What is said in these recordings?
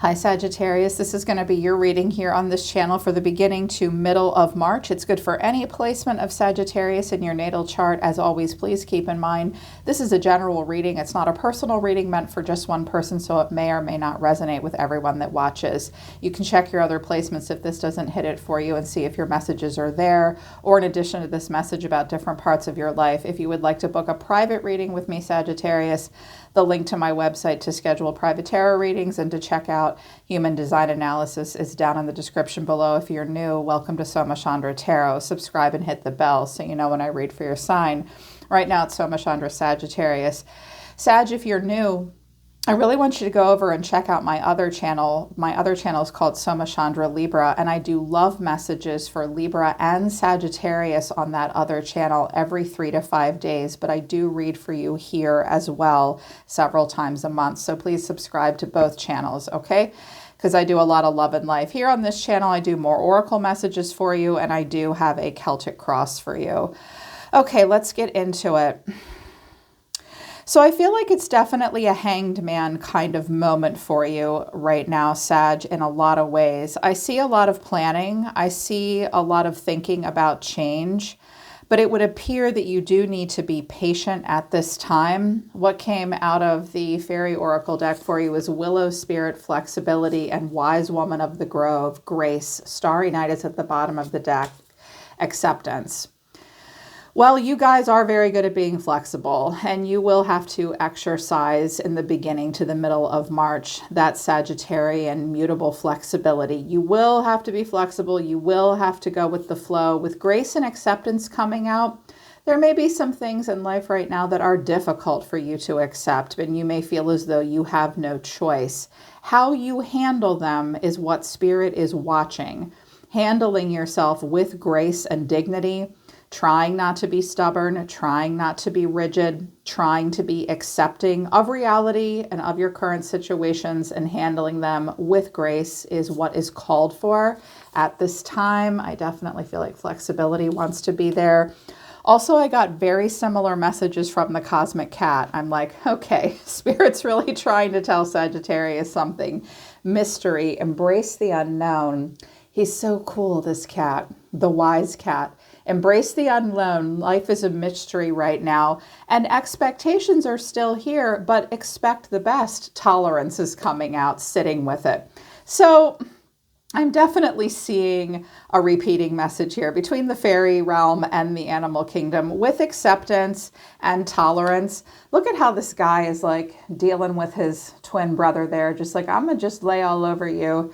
Hi Sagittarius, this is going to be your reading here on this channel for the beginning to middle of March. It's good for any placement of Sagittarius in your natal chart. As always, please keep in mind, this is a general reading. It's not a personal reading meant for just one person, so it may or may not resonate with everyone that watches. You can check your other placements if this doesn't hit it for you and see if your messages are there, or in addition to this message about different parts of your life. If you would like to book a private reading with me, Sagittarius, the link to my website to schedule private tarot readings and to check out human design analysis is down in the description below. If you're new, welcome to Soma Chandra Tarot. Subscribe and hit the bell so you know when I read for your sign. Right now it's Soma Chandra Sagittarius. Sag, if you're new, I really want you to go over and check out my other channel. My other channel is called Soma Chandra Libra, and I do love messages for Libra and Sagittarius on that other channel every 3 to 5 days, but I do read for you here as well several times a month. So please subscribe to both channels, okay? Because I do a lot of love and life. Here on this channel, I do more oracle messages for you, and I do have a Celtic cross for you. Okay, let's get into it. So I feel like it's definitely a hanged man kind of moment for you right now, Sag, in a lot of ways. I see a lot of planning. I see a lot of thinking about change, but it would appear that you do need to be patient at this time. What came out of the Fairy Oracle deck for you is Willow Spirit, Flexibility, and Wise Woman of the Grove, Grace. Starry Night is at the bottom of the deck, Acceptance. Well, you guys are very good at being flexible, and you will have to exercise in the beginning to the middle of March that Sagittarian mutable flexibility. You will have to be flexible. You will have to go with the flow. With grace and acceptance coming out, there may be some things in life right now that are difficult for you to accept, and you may feel as though you have no choice. How you handle them is what Spirit is watching. Handling yourself with grace and dignity, trying not to be stubborn, trying not to be rigid, trying to be accepting of reality and of your current situations and handling them with grace is what is called for at this time. I definitely feel like flexibility wants to be there. Also, I got very similar messages from the Cosmic Cat. I'm like, okay, Spirit's really trying to tell Sagittarius something. Mystery, embrace the unknown. He's so cool, this cat, the wise cat. Embrace the unknown. Life is a mystery right now, and expectations are still here, but expect the best. Tolerance is coming out, sitting with it. So I'm definitely seeing a repeating message here between the fairy realm and the animal kingdom with acceptance and tolerance. Look at how this guy is like dealing with his twin brother there, just like, I'm gonna just lay all over you.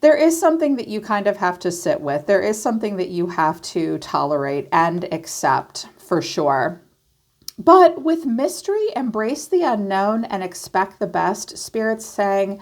There is something that you kind of have to sit with. There is something that you have to tolerate and accept for sure. But with mystery, embrace the unknown and expect the best. Spirit's saying,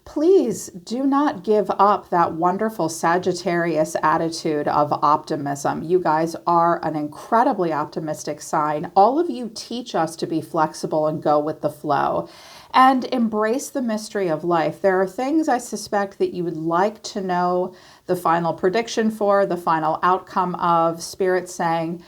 please do not give up that wonderful Sagittarius attitude of optimism. You guys are an incredibly optimistic sign. All of you teach us to be flexible and go with the flow. And embrace the mystery of life. There are things I suspect that you would like to know the final prediction for, the final outcome of. Spirit saying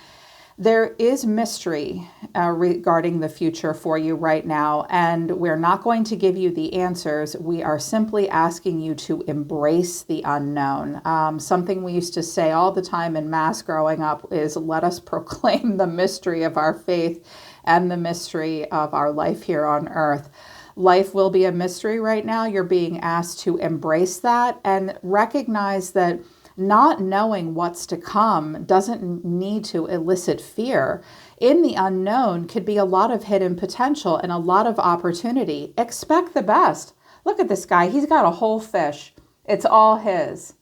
there is mystery regarding the future for you right now, and we're not going to give you the answers. We are simply asking you to embrace the unknown. Something we used to say all the time in Mass growing up is, let us proclaim the mystery of our faith and the mystery of our life here on earth. Life will be a mystery right now. You're being asked to embrace that and recognize that not knowing what's to come doesn't need to elicit fear. In the unknown could be a lot of hidden potential and a lot of opportunity. Expect the best. Look at this guy. He's got a whole fish. It's all his.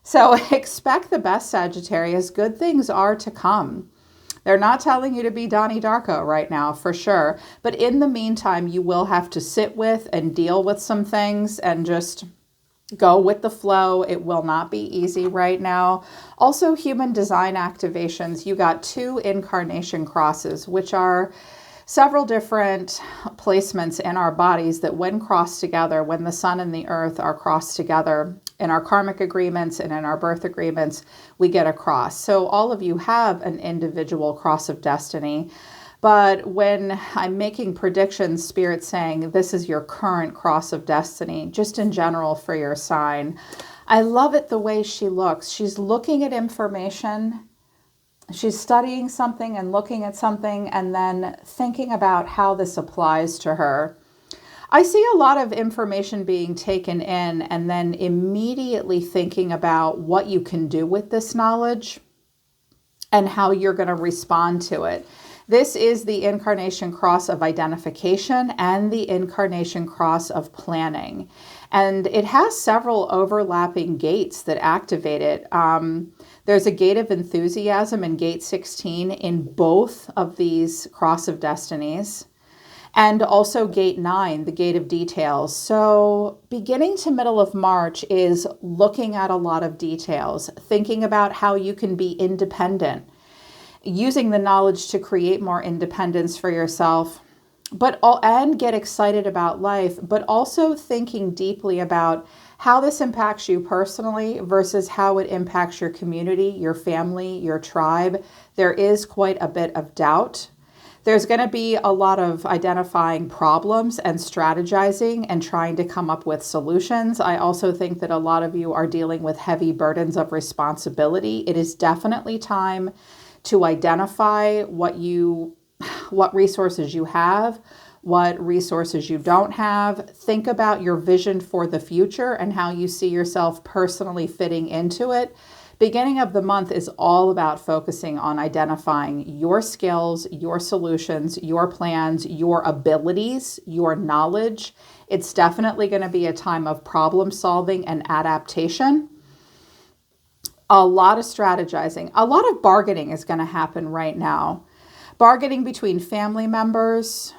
So expect the best, Sagittarius. Good things are to come. They're not telling you to be Donnie Darko right now, for sure. But in the meantime, you will have to sit with and deal with some things and just go with the flow. It will not be easy right now. Also, human design activations. You got 2 incarnation crosses, which are several different placements in our bodies that when crossed together, when the sun and the earth are crossed together, in our karmic agreements and in our birth agreements, we get a cross. So all of you have an individual cross of destiny, But when I'm making predictions, Spirit's saying this is your current cross of destiny, just in general for your sign. I love it the way she looks. She's looking at information. She's studying something and looking at something and then thinking about how this applies to her. I see a lot of information being taken in and then immediately thinking about what you can do with this knowledge and how you're going to respond to it. This is the incarnation cross of identification and the incarnation cross of planning. And it has several overlapping gates that activate it. There's a gate of enthusiasm in gate 16 in both of these cross of destinies. And also gate 9, the gate of details. So beginning to middle of March is looking at a lot of details, thinking about how you can be independent, using the knowledge to create more independence for yourself, and get excited about life, but also thinking deeply about how this impacts you personally versus how it impacts your community, your family, your tribe. There is quite a bit of doubt. There's going to be a lot of identifying problems and strategizing and trying to come up with solutions. I also think that a lot of you are dealing with heavy burdens of responsibility. It is definitely time to identify what resources you have, what resources you don't have. Think about your vision for the future and how you see yourself personally fitting into it. Beginning of the month is all about focusing on identifying your skills, your solutions, your plans, your abilities, your knowledge. It's definitely going to be a time of problem solving and adaptation. A lot of strategizing, a lot of bargaining is going to happen right now. Bargaining between family members,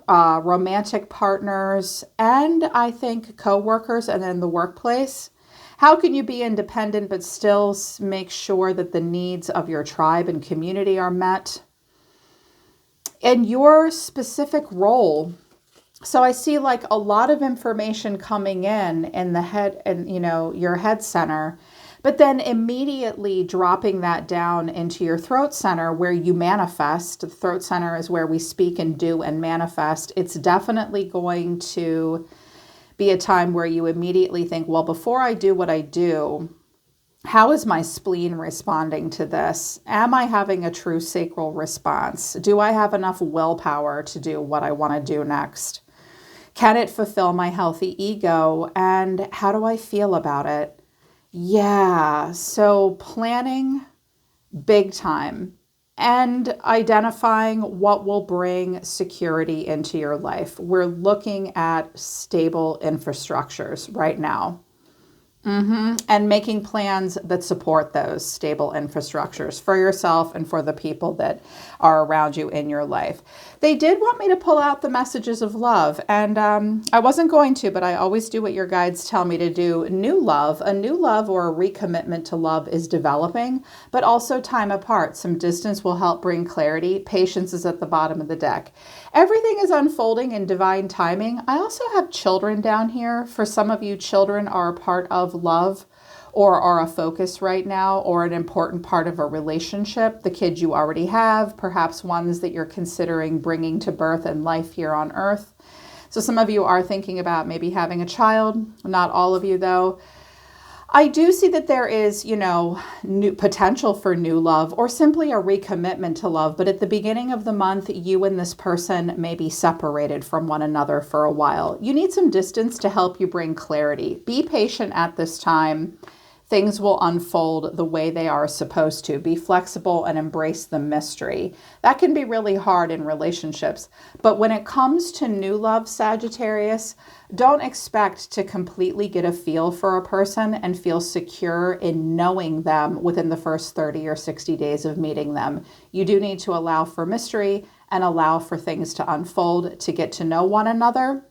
romantic partners, and I think coworkers and in the workplace. How can you be independent but still make sure that the needs of your tribe and community are met? And your specific role. So I see like a lot of information coming in the head and, your head center, but then immediately dropping that down into your throat center where you manifest. The throat center is where we speak and do and manifest. It's definitely going to be a time where you immediately think, well, before I do what I do, how is my spleen responding to this? Am I having a true sacral response? Do I have enough willpower to do what I want to do next? Can it fulfill my healthy ego? And how do I feel about it? Yeah, so planning big time and identifying what will bring security into your life. We're looking at stable infrastructures right now. And making plans that support those stable infrastructures for yourself and for the people that are around you in your life. They did want me to pull out the messages of love, and I wasn't going to, but I always do what your guides tell me to do. New love, a new love or a recommitment to love is developing, but also time apart. Some distance will help bring clarity. Patience is at the bottom of the deck. Everything is unfolding in divine timing. I also have children down here. For some of you, children are a part of love or are a focus right now or an important part of a relationship. The kids you already have, perhaps ones that you're considering bringing to birth and life here on earth. So some of you are thinking about maybe having a child. Not all of you, though. I do see that there is, new potential for new love or simply a recommitment to love. But at the beginning of the month, you and this person may be separated from one another for a while. You need some distance to help you bring clarity. Be patient at this time. Things will unfold the way they are supposed to. Be flexible and embrace the mystery. That can be really hard in relationships. But when it comes to new love, Sagittarius, don't expect to completely get a feel for a person and feel secure in knowing them within the first 30 or 60 days of meeting them. You do need to allow for mystery and allow for things to unfold to get to know one another.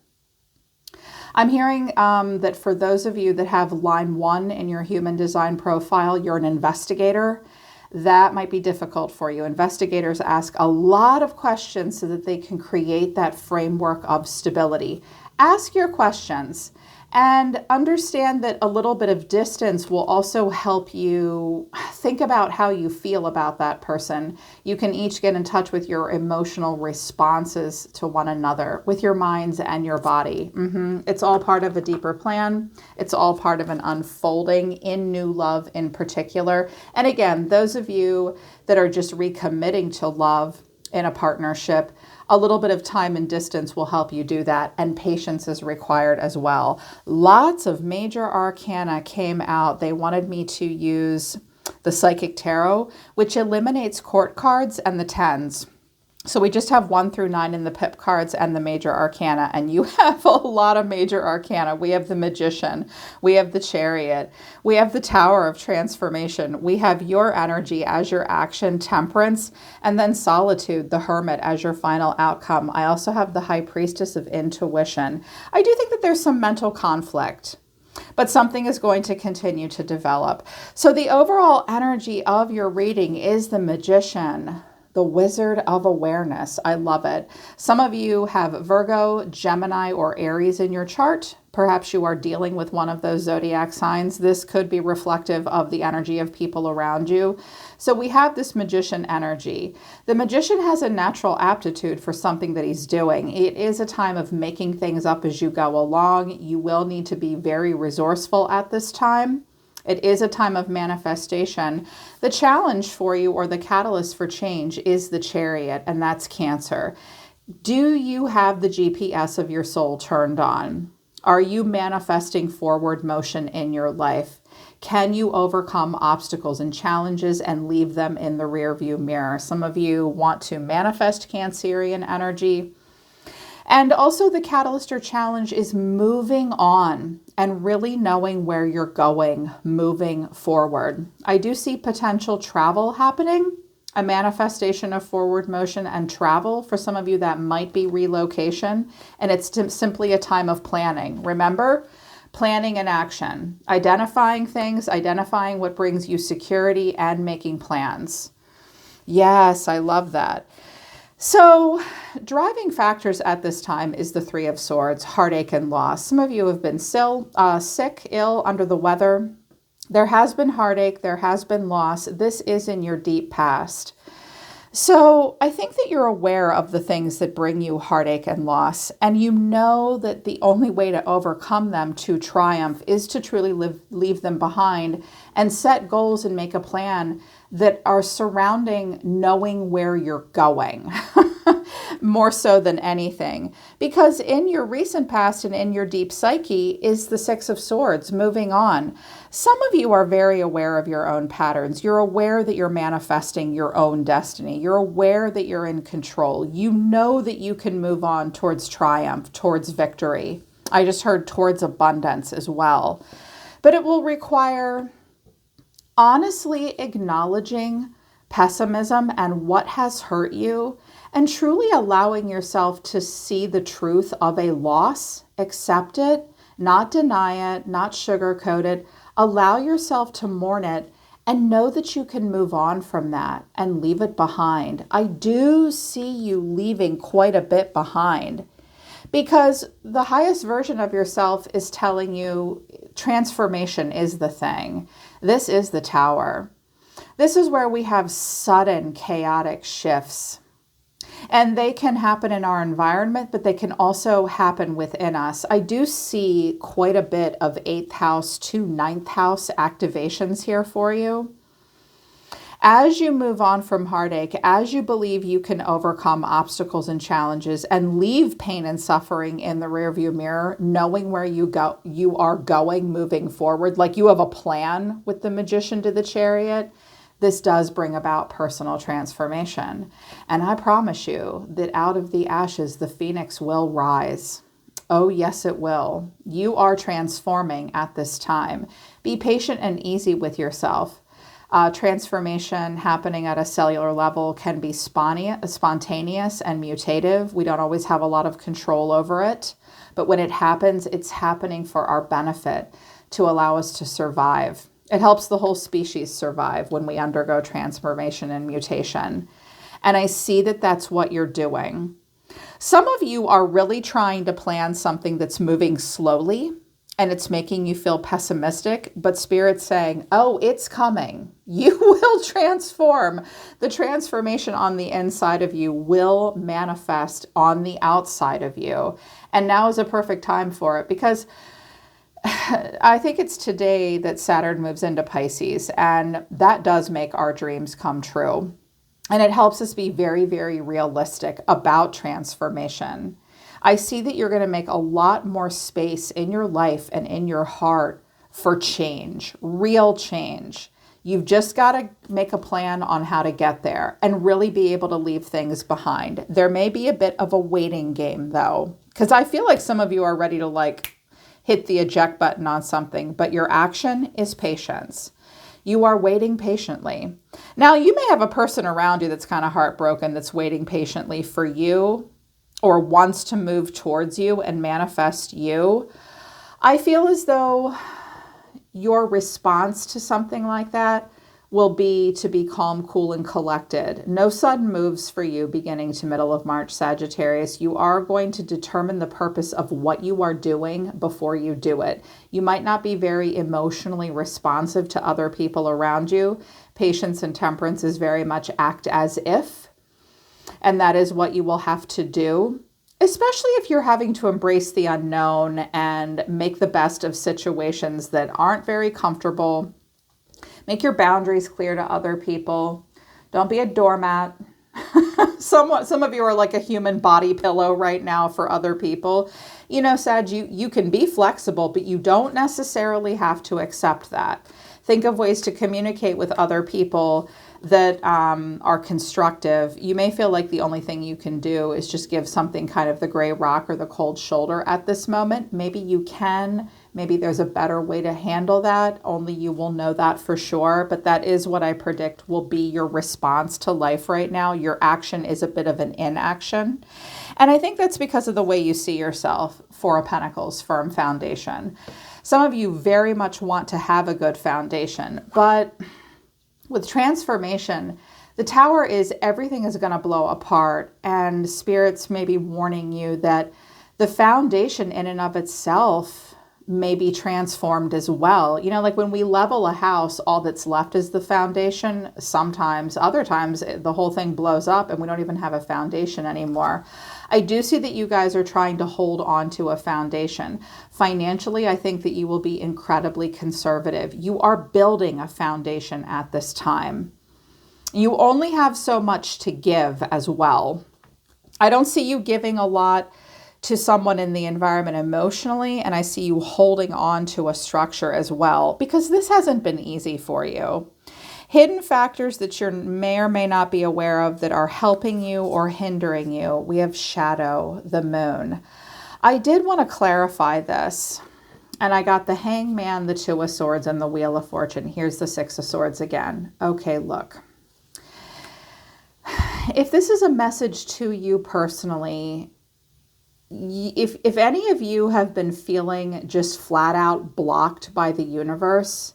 I'm hearing that for those of you that have line 1 in your human design profile, you're an investigator. That might be difficult for you. Investigators ask a lot of questions so that they can create that framework of stability. ask your questions and understand that a little bit of distance will also help you think about how you feel about that person. You can each get in touch with your emotional responses to one another, with your minds and your body. It's all part of a deeper plan. It's all part of an unfolding in new love in particular. And again, those of you that are just recommitting to love in a partnership, a little bit of time and distance will help you do that, and patience is required as well. Lots of major arcana came out. They wanted me to use the Psychic Tarot, which eliminates court cards and the tens. So we just have 1 through 9 in the pip cards and the major arcana, and you have a lot of major arcana. We have the Magician, we have the Chariot, we have the Tower of Transformation, we have your energy as your action, Temperance, and then Solitude, the Hermit, as your final outcome. I also have the High Priestess of Intuition. I do think that there's some mental conflict, but something is going to continue to develop. So the overall energy of your reading is the Magician, the Wizard of Awareness. I love it. Some of you have Virgo, Gemini, or Aries in your chart. Perhaps you are dealing with one of those zodiac signs. This could be reflective of the energy of people around you. So we have this Magician energy. The Magician has a natural aptitude for something that he's doing. It is a time of making things up as you go along. You will need to be very resourceful at this time. It is a time of manifestation. The challenge for you, or the catalyst for change, is the Chariot, and that's Cancer. Do you have the GPS of your soul turned on? Are you manifesting forward motion in your life? Can you overcome obstacles and challenges and leave them in the rearview mirror? Some of you want to manifest Cancerian energy. And also the catalyst or challenge is moving on and really knowing where you're going, moving forward. I do see potential travel happening, a manifestation of forward motion and travel. For some of you, that might be relocation, and it's simply a time of planning. Remember, planning and action, identifying things, identifying what brings you security, and making plans. Yes, I love that. So driving factors at this time is the Three of Swords, heartache and loss. Some of you have been sick, ill, under the weather. There has been heartache. There has been loss. This is in your deep past. So I think that you're aware of the things that bring you heartache and loss, and you know that the only way to overcome them to triumph is to truly leave them behind and set goals and make a plan that are surrounding knowing where you're going, more so than anything. Because in your recent past and in your deep psyche is the Six of Swords, moving on. Some of you are very aware of your own patterns. You're aware that you're manifesting your own destiny. You're aware that you're in control. You know that you can move on towards triumph, towards victory. I just heard towards abundance as well. But it will require honestly acknowledging pessimism and what has hurt you, and truly allowing yourself to see the truth of a loss, accept it, not deny it, not sugarcoat it, allow yourself to mourn it, and know that you can move on from that and leave it behind. I do see you leaving quite a bit behind, because the highest version of yourself is telling you transformation is the thing. This is the Tower. This is where we have sudden chaotic shifts. And they can happen in our environment, but they can also happen within us. I do see quite a bit of 8th house to 9th house activations here for you. As you move on from heartache, as you believe you can overcome obstacles and challenges and leave pain and suffering in the rearview mirror, knowing where you are going, moving forward, like you have a plan with the Magician to the Chariot, this does bring about personal transformation. And I promise you that out of the ashes, the phoenix will rise. Oh, yes, it will. You are transforming at this time. Be patient and easy with yourself. Transformation happening at a cellular level can be spontaneous and mutative. We don't always have a lot of control over it, but when it happens, it's happening for our benefit to allow us to survive. It helps the whole species survive when we undergo transformation and mutation. And I see that that's what you're doing. Some of you are really trying to plan something that's moving slowly and it's making you feel pessimistic, but Spirit's saying, oh, it's coming. You will transform. The transformation on the inside of you will manifest on the outside of you. And now is a perfect time for it, because I think it's today that Saturn moves into Pisces, and that does make our dreams come true. And it helps us be very, very realistic about transformation. I see that you're going to make a lot more space in your life and in your heart for change, real change. You've just got to make a plan on how to get there and really be able to leave things behind. There may be a bit of a waiting game, though, because I feel like some of you are ready to hit the eject button on something, but your action is patience. You are waiting patiently. Now, you may have a person around you that's kind of heartbroken, that's waiting patiently for you or wants to move towards you and manifest you. I feel as though your response to something like that will be to be calm, cool, and collected. No sudden moves for you beginning to middle of March, Sagittarius. You are going to determine the purpose of what you are doing before you do it. You might not be very emotionally responsive to other people around you. Patience and temperance is very much act as if, and that is what you will have to do, especially if you're having to embrace the unknown and make the best of situations that aren't very comfortable. Make your boundaries clear to other people. Don't be a doormat. Some of you are like a human body pillow right now for other people. You know, Sag, you can be flexible, but you don't necessarily have to accept that. Think of ways to communicate with other people that are constructive. You may feel like the only thing you can do is just give something kind of the gray rock or the cold shoulder at this moment. Maybe you can. Maybe there's a better way to handle that. Only you will know that for sure. But that is what I predict will be your response to life right now. Your action is a bit of an inaction. And I think that's because of the way you see yourself. Four of Pentacles, firm foundation. Some of you very much want to have a good foundation, but with transformation, the Tower is everything is going to blow apart, and Spirit's maybe warning you that the foundation in and of itself may be transformed as well. You know, like when we level a house, all that's left is the foundation. Sometimes, other times, the whole thing blows up and we don't even have a foundation anymore. I do see that you guys are trying to hold on to a foundation. Financially, I think that you will be incredibly conservative. You are building a foundation at this time. You only have so much to give as well. I don't see you giving a lot to someone in the environment emotionally, and I see you holding on to a structure as well, because this hasn't been easy for you. Hidden factors that you may or may not be aware of that are helping you or hindering you. We have shadow, the moon. I did want to clarify this, and I got the Hangman, the Two of Swords, and the Wheel of Fortune. Here's the Six of Swords again. Okay, look. If this is a message to you personally, if any of you have been feeling just flat out blocked by the universe,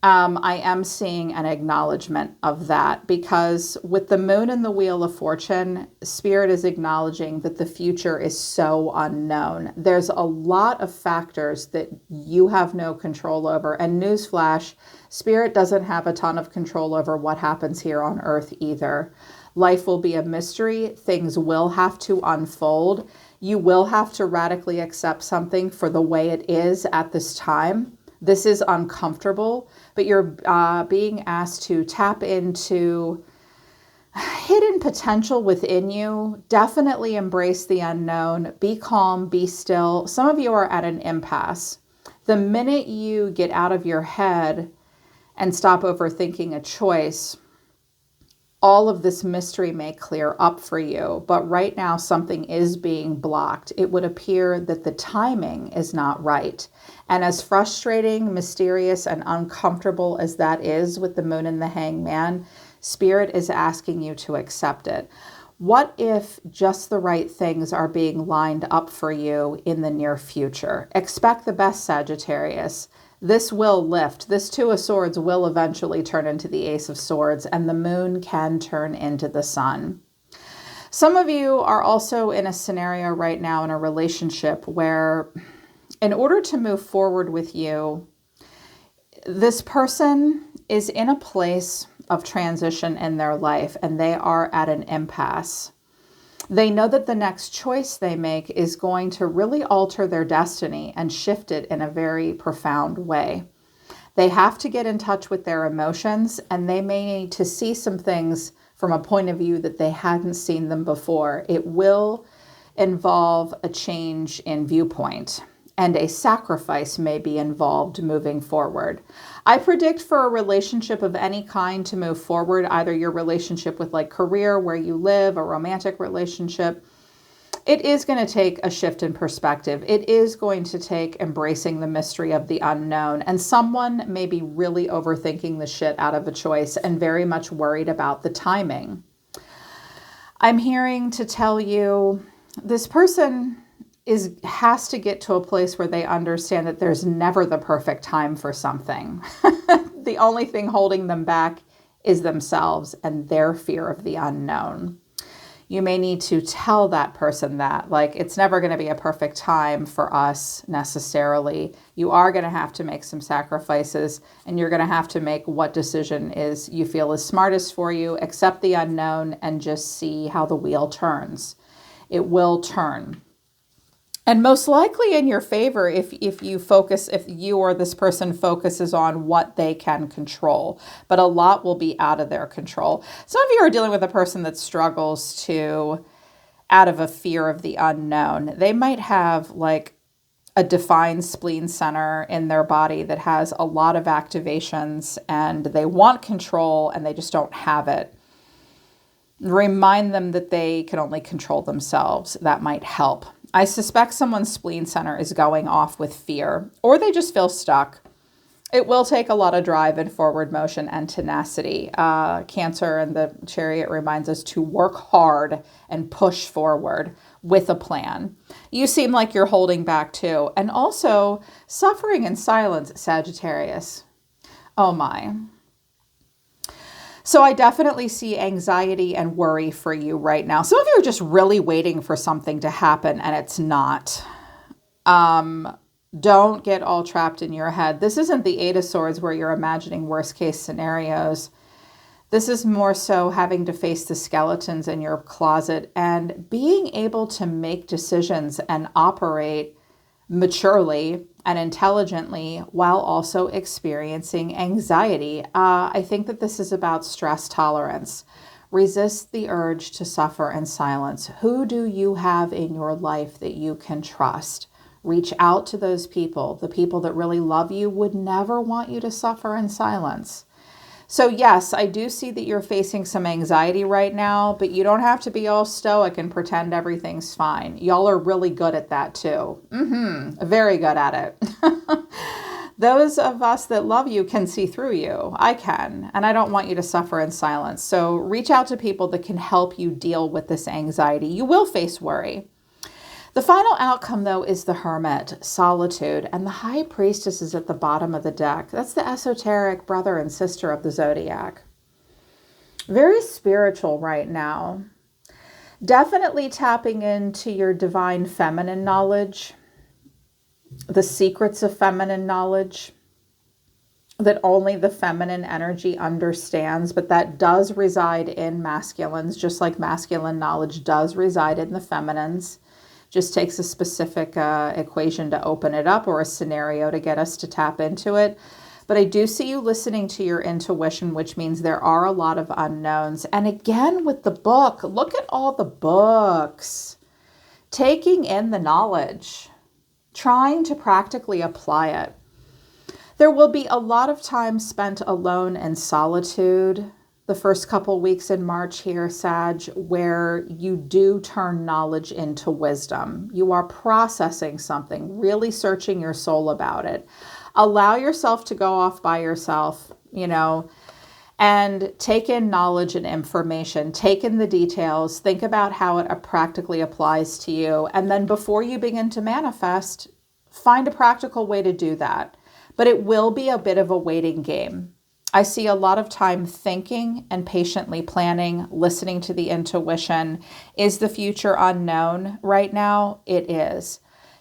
I am seeing an acknowledgement of that, because with the moon and the Wheel of Fortune, Spirit is acknowledging that the future is so unknown. There's a lot of factors that you have no control over. And newsflash, Spirit doesn't have a ton of control over what happens here on Earth either. Life will be a mystery. Things will have to unfold. You will have to radically accept something for the way it is at this time. This is uncomfortable, but you're being asked to tap into hidden potential within you. Definitely embrace the unknown. Be calm, be still. Some of you are at an impasse. The minute you get out of your head and stop overthinking a choice, all of this mystery may clear up for you, but right now something is being blocked. It would appear that the timing is not right. And as frustrating, mysterious, and uncomfortable as that is with the moon and the Hangman, Spirit is asking you to accept it. What if just the right things are being lined up for you in the near future? Expect the best, Sagittarius. This will lift. This Two of Swords will eventually turn into the Ace of Swords, and the moon can turn into the sun. Some of you are also in a scenario right now in a relationship where in order to move forward with you, this person is in a place of transition in their life and they are at an impasse. They know that the next choice they make is going to really alter their destiny and shift it in a very profound way. They have to get in touch with their emotions, and they may need to see some things from a point of view that they hadn't seen them before. It will involve a change in viewpoint, and a sacrifice may be involved moving forward. I predict for a relationship of any kind to move forward, either your relationship with like career, where you live, a romantic relationship, it is going to take a shift in perspective. It is going to take embracing the mystery of the unknown. And someone may be really overthinking the shit out of a choice and very much worried about the timing. I'm hearing to tell you this person has to get to a place where they understand that there's never the perfect time for something. The only thing holding them back is themselves and their fear of the unknown. You may need to tell that person that, like, it's never going to be a perfect time for us necessarily. You are going to have to make some sacrifices, and you're going to have to make what decision is you feel is smartest for you. Accept the unknown and just see how the wheel turns. It will turn. And most likely in your favor if you or this person focuses on what they can control. But a lot will be out of their control. Some of you are dealing with a person that struggles out of a fear of the unknown. They might have like a defined spleen center in their body that has a lot of activations, and they want control and they just don't have it. Remind them that they can only control themselves. That might help. I suspect someone's spleen center is going off with fear, or they just feel stuck. It will take a lot of drive and forward motion and tenacity. Cancer and the Chariot reminds us to work hard and push forward with a plan. You seem like you're holding back too. And also suffering in silence, Sagittarius. Oh my. So I definitely see anxiety and worry for you right now. Some of you are just really waiting for something to happen and it's not. Don't get all trapped in your head. This isn't the Eight of Swords where you're imagining worst case scenarios. This is more so having to face the skeletons in your closet and being able to make decisions and operate maturely and intelligently while also experiencing anxiety. I think that this is about stress tolerance. Resist the urge to suffer in silence. Who do you have in your life that you can trust? Reach out to those people. The people that really love you would never want you to suffer in silence. So yes, I do see that you're facing some anxiety right now, but you don't have to be all stoic and pretend everything's fine. Y'all are really good at that too. Very good at it. Those of us that love you can see through you. I can, and I don't want you to suffer in silence. So reach out to people that can help you deal with this anxiety. You will face worry. The final outcome, though, is the Hermit, solitude, and the High Priestess is at the bottom of the deck. That's the esoteric brother and sister of the Zodiac. Very spiritual right now. Definitely tapping into your divine feminine knowledge, the secrets of feminine knowledge that only the feminine energy understands, but that does reside in masculines, just like masculine knowledge does reside in the feminines. Just takes a specific equation to open it up or a scenario to get us to tap into it. But I do see you listening to your intuition, which means there are a lot of unknowns. And again, with the book, look at all the books. Taking in the knowledge, trying to practically apply it. There will be a lot of time spent alone in solitude the first couple weeks in March here, Sag, where you do turn knowledge into wisdom. You are processing something, really searching your soul about it. Allow yourself to go off by yourself, and take in knowledge and information. Take in the details. Think about how it practically applies to you. And then before you begin to manifest, find a practical way to do that. But it will be a bit of a waiting game. I see a lot of time thinking and patiently planning, listening to the intuition. Is the future unknown right now? It is.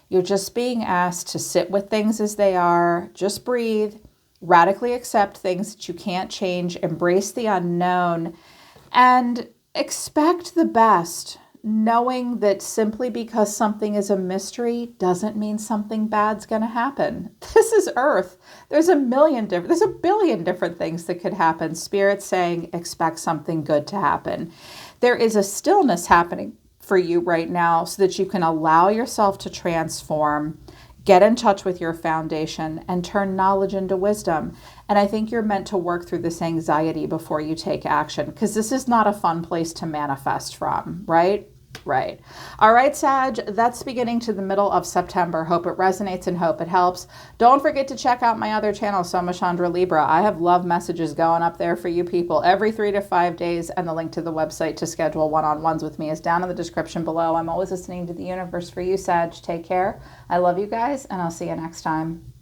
You're just being asked to sit with things as they are, just breathe, radically accept things that you can't change, embrace the unknown, and expect the best, knowing that simply because something is a mystery doesn't mean something bad's going to happen. This is Earth. There's a billion different things that could happen. Spirit's saying expect something good to happen. There is a stillness happening for you right now so that you can allow yourself to transform, get in touch with your foundation, and turn knowledge into wisdom. And I think you're meant to work through this anxiety before you take action, because this is not a fun place to manifest from, right? Right. All right, Sag, that's beginning to the middle of September. Hope it resonates and hope it helps. Don't forget to check out my other channel, Soma Chandra Libra. I have love messages going up there for you people every 3 to 5 days, and the link to the website to schedule one-on-ones with me is down in the description below. I'm always listening to the universe for you, Sag. Take care. I love you guys, and I'll see you next time.